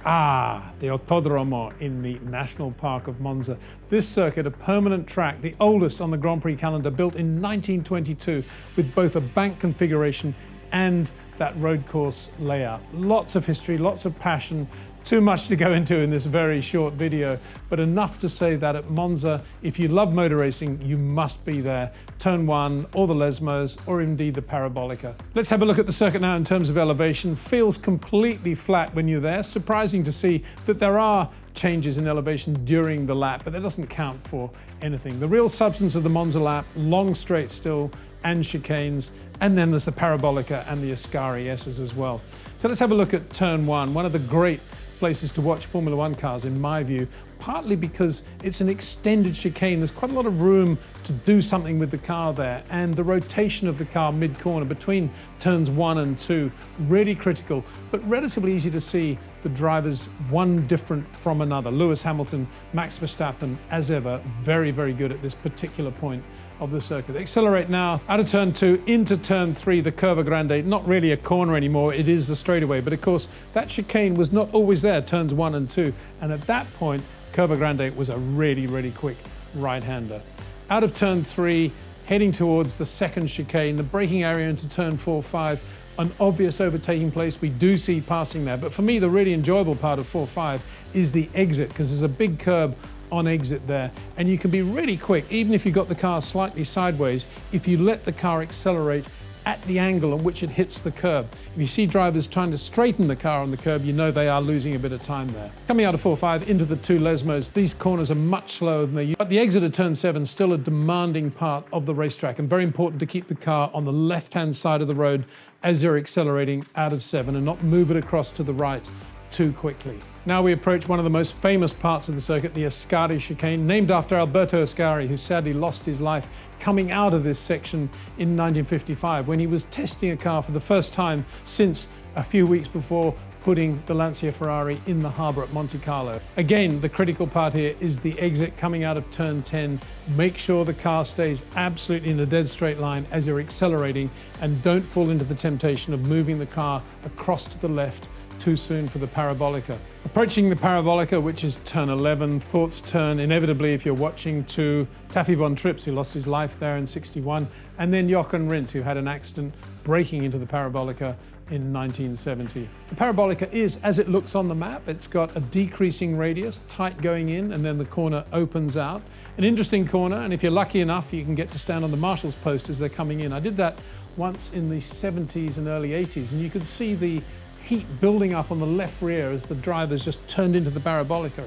The Autodromo in the National Park of Monza. This circuit, a permanent track, the oldest on the Grand Prix calendar, built in 1922 with both a bank configuration and that road course layout. Lots of history, lots of passion. Too much to go into in this very short video, but enough to say that at Monza, if you love motor racing, you must be there. Turn 1, or the Lesmos, or indeed the Parabolica. Let's have a look at the circuit now in terms of elevation. Feels completely flat when you're there. Surprising to see that there are changes in elevation during the lap, but that doesn't count for anything. The real substance of the Monza lap, long straight still, and chicanes, and then there's the Parabolica and the Ascari S's as well. So let's have a look at turn 1, one of the great places to watch Formula One cars in my view, partly because it's an extended chicane. There's quite a lot of room to do something with the car there, and the rotation of the car mid-corner between turns 1 and 2, really critical, but relatively easy to see the drivers one different from another. Lewis Hamilton, Max Verstappen, as ever, very, very good at this particular point of the circuit. Accelerate now out of turn 2 into turn 3, the Curva Grande. Not really a corner anymore, it is the straightaway, but of course that chicane was not always there, turns 1 and 2, and at that point Curva Grande was a really, really quick right-hander. Out of turn 3, heading towards the second chicane, the braking area into turn 4, 5, an obvious overtaking place. We do see passing there, but for me the really enjoyable part of 4, 5 is the exit, because there's a big curb on exit there, and you can be really quick, even if you've got the car slightly sideways, if you let the car accelerate at the angle at which it hits the curb. If you see drivers trying to straighten the car on the curb, you know they are losing a bit of time there. Coming out of 4-5 into the 2 Lesmos, these corners are much slower than they used, but the exit of turn 7 is still a demanding part of the racetrack, and very important to keep the car on the left-hand side of the road as you're accelerating out of 7 and not move it across to the right too quickly. Now we approach one of the most famous parts of the circuit, the Ascari Chicane, named after Alberto Ascari, who sadly lost his life coming out of this section in 1955 when he was testing a car for the first time since a few weeks before putting the Lancia Ferrari in the harbour at Monte Carlo. Again, the critical part here is the exit coming out of turn 10. Make sure the car stays absolutely in a dead straight line as you're accelerating, and don't fall into the temptation of moving the car across to the left too soon for the Parabolica. Approaching the Parabolica, which is turn 11, Thoughts turn inevitably, if you're watching, to Taffy von Trips, who lost his life there in '61, and then Jochen Rindt, who had an accident breaking into the Parabolica in 1970. The Parabolica is, as it looks on the map, it's got a decreasing radius, tight going in, and then the corner opens out. An interesting corner, and if you're lucky enough, you can get to stand on the marshal's post as they're coming in. I did that once in the 70s and early 80s, and you could see the heat building up on the left rear as the drivers just turned into the Parabolica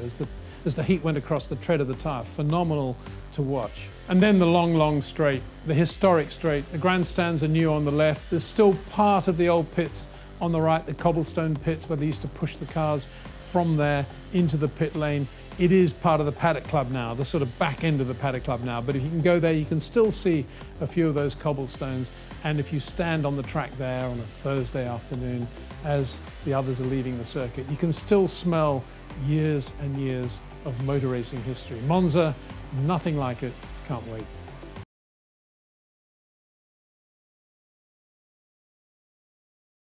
as the heat went across the tread of the tyre. Phenomenal to watch. And then the long straight, the historic straight. The grandstands are new on the left. There's still part of the old pits on the right, the cobblestone pits where they used to push the cars from there into the pit lane. It is part of the Paddock Club now, the sort of back end of the Paddock Club now, but if you can go there, you can still see a few of those cobblestones, and if you stand on the track there on a Thursday afternoon as the others are leaving the circuit, you can still smell years and years of motor racing history. Monza, nothing like it, can't wait.